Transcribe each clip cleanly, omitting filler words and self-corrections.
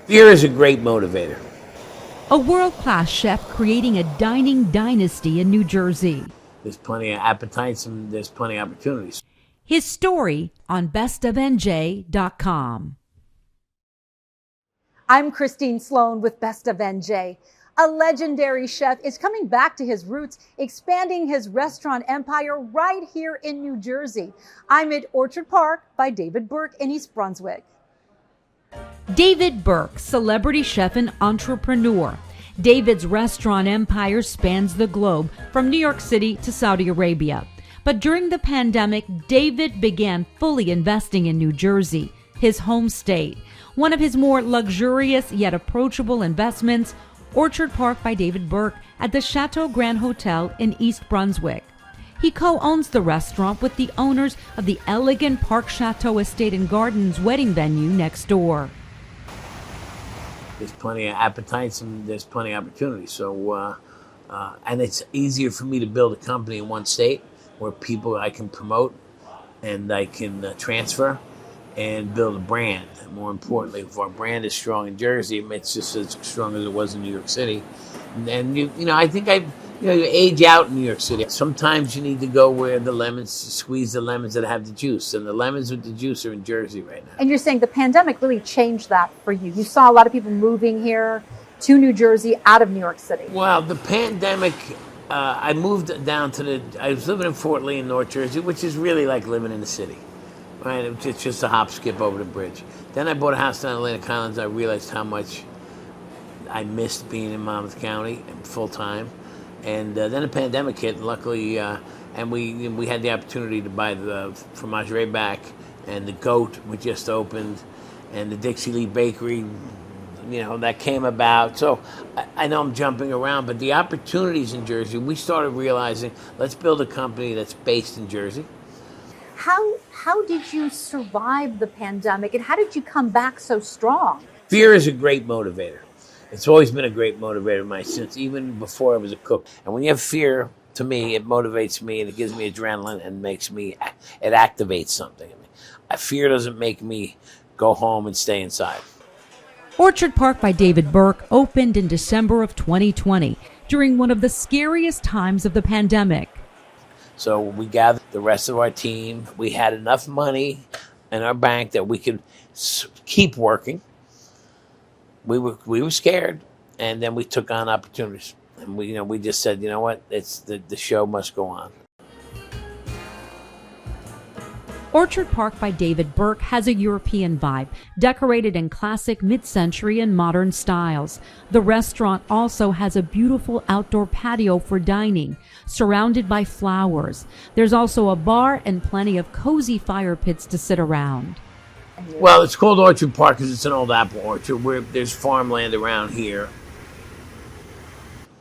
Fear is a great motivator. A world-class chef creating a dining dynasty in New Jersey. There's plenty of appetites and there's plenty of opportunities. His story on bestofnj.com. I'm Christine Sloan with Best of NJ. A legendary chef is coming back to his roots, expanding his restaurant empire right here in New Jersey. I'm at Orchard Park by David Burke in East Brunswick. David Burke, celebrity chef and entrepreneur. David's restaurant empire spans the globe from New York City to Saudi Arabia. But during the pandemic, David began fully investing in New Jersey, his home state. One of his more luxurious yet approachable investments, Orchard Park by David Burke at the Chateau Grand Hotel in East Brunswick. He co-owns the restaurant with the owners of the elegant Park Chateau Estate and Gardens wedding venue next door. There's plenty of appetites and there's plenty of opportunities. So, and it's easier for me to build a company in one state where people I can promote and I can transfer and build a brand. More importantly, if our brand is strong in Jersey, it's just as strong as it was in New York City. And you know, I think you age out in New York City. Sometimes you need to go where the lemons, squeeze the lemons that have the juice, and the lemons with the juice are in Jersey right now. And you're saying the pandemic really changed that for you. You saw a lot of people moving here to New Jersey out of New York City. Well, the pandemic, I moved down to I was living in Fort Lee in North Jersey, which is really like living in the city. Right, it's just a hop, skip over the bridge. Then I bought a house down in Atlantic Highlands. I realized how much I missed being in Monmouth County full time. And then the pandemic hit. Luckily, and we had the opportunity to buy the fromagerie back, and the Goat we just opened, and the Dixie Lee Bakery. You know, that came about. So I know I'm jumping around, but the opportunities in Jersey, we started realizing, let's build a company that's based in Jersey. How did you survive the pandemic, and how did you come back so strong? Fear is a great motivator. It's always been a great motivator of mine since even before I was a cook. And when you have fear, to me, it motivates me and it gives me adrenaline and it activates something in me. Fear doesn't make me go home and stay inside. Orchard Park by David Burke opened in December of 2020 during one of the scariest times of the pandemic. So we gathered the rest of our team. We had enough money in our bank that we could keep working. We were scared, and then we took on opportunities. And we just said, you know what, it's the show must go on. Orchard Park by David Burke has a European vibe, decorated in classic mid-century and modern styles. The restaurant also has a beautiful outdoor patio for dining, surrounded by flowers. There's also a bar and plenty of cozy fire pits to sit around. Well, it's called Orchard Park because it's an old apple orchard where there's farmland around here.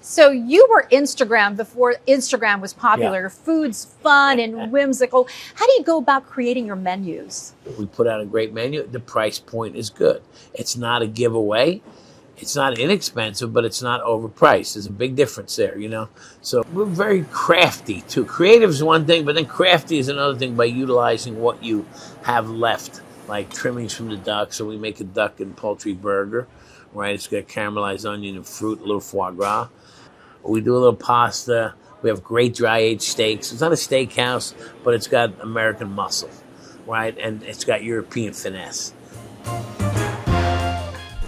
So you were Instagram before Instagram was popular. Yeah. Food's fun and whimsical. How do you go about creating your menus? We put out a great menu. The price point is good. It's not a giveaway. It's not inexpensive, but it's not overpriced. There's a big difference there, you know. So we're very crafty, too. Creative is one thing, but then crafty is another thing by utilizing what you have left, like trimmings from the duck. So we make a duck and poultry burger, right? It's got caramelized onion and fruit, a little foie gras. We do a little pasta. We have great dry-aged steaks. It's not a steakhouse, but it's got American muscle, right? And it's got European finesse.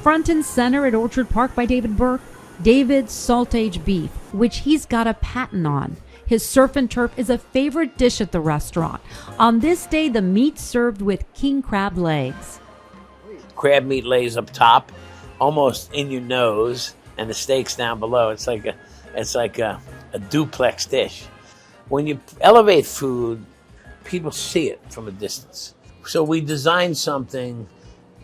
Front and center at Orchard Park by David Burke, David's salt-aged beef, which he's got a patent on. His surf and turf is a favorite dish at the restaurant. On this day, the meat's served with king crab legs. Crab meat lays up top, almost in your nose, and the steak's down below. It's like a duplex dish. When you elevate food, people see it from a distance. So we designed something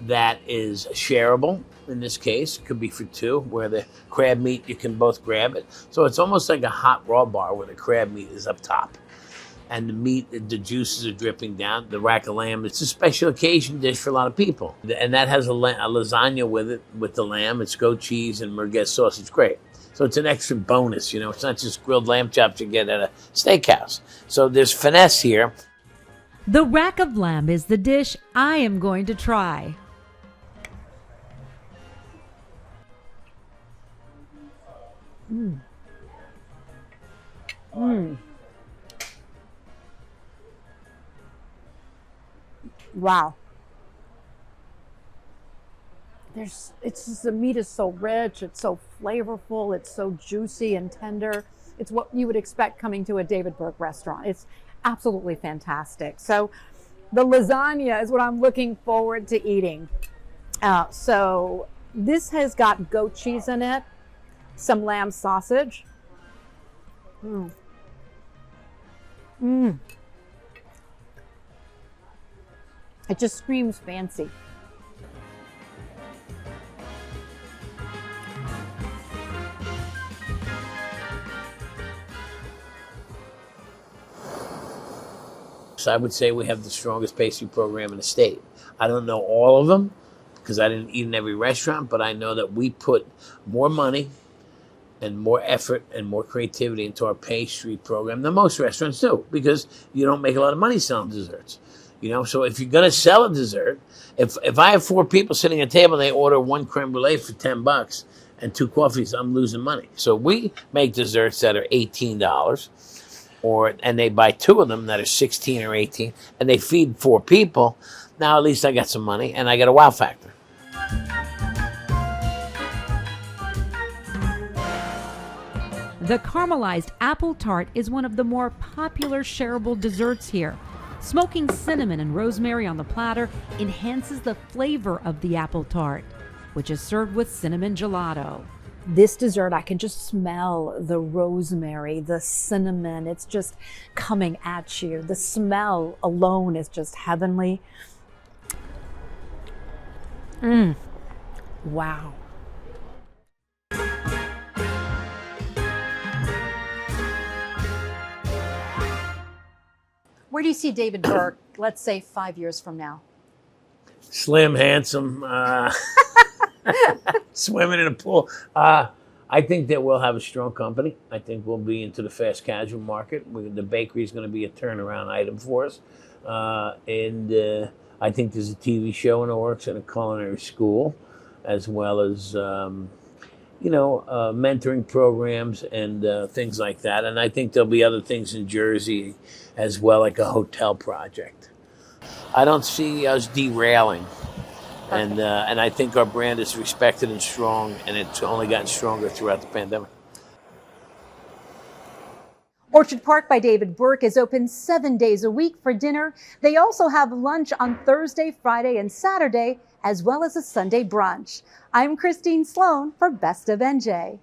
that is shareable. In this case, it could be for two, where the crab meat, you can both grab it. So it's almost like a hot raw bar where the crab meat is up top. And the meat, the juices are dripping down. The rack of lamb, it's a special occasion dish for a lot of people. And that has a lasagna with it, with the lamb. It's goat cheese and merguez sauce. It's great. So it's an extra bonus, you know. It's not just grilled lamb chops you get at a steakhouse. So there's finesse here. The rack of lamb is the dish I am going to try. Mm. Mm. Wow. It's just, the meat is so rich, it's so flavorful, it's so juicy and tender. It's what you would expect coming to a David Burke restaurant. It's absolutely fantastic. So the lasagna is what I'm looking forward to eating. So this has got goat cheese in it, some lamb sausage. Mm. Mm. It just screams fancy. So I would say we have the strongest pastry program in the state. I don't know all of them because I didn't eat in every restaurant, but I know that we put more money and more effort and more creativity into our pastry program than most restaurants do, because you don't make a lot of money selling desserts. You know, so if you're going to sell a dessert, if I have 4 people sitting at a table and they order 1 creme brulee for $10 and 2 coffees, I'm losing money. So we make desserts that are $18, and they buy 2 of them that are 16 or 18, and they feed 4 people. Now at least I got some money and I got a wow factor. The caramelized apple tart is one of the more popular shareable desserts here. Smoking cinnamon and rosemary on the platter enhances the flavor of the apple tart, which is served with cinnamon gelato. This dessert, I can just smell the rosemary, the cinnamon. It's just coming at you. The smell alone is just heavenly. Wow. Where do you see David Burke, let's say 5 years from now? Slim, handsome, swimming in a pool. I think that we'll have a strong company. I think we'll be into the fast casual market. The bakery is going to be a turnaround item for us. And I think there's a TV show in the works and a culinary school, as well as, mentoring programs and things like that. And I think there'll be other things in Jersey as well, like a hotel project. I don't see us derailing. And I think our brand is respected and strong, and it's only gotten stronger throughout the pandemic. Orchard Park by David Burke is open 7 days a week for dinner. They also have lunch on Thursday, Friday, and Saturday, as well as a Sunday brunch. I'm Christine Sloan for Best of NJ.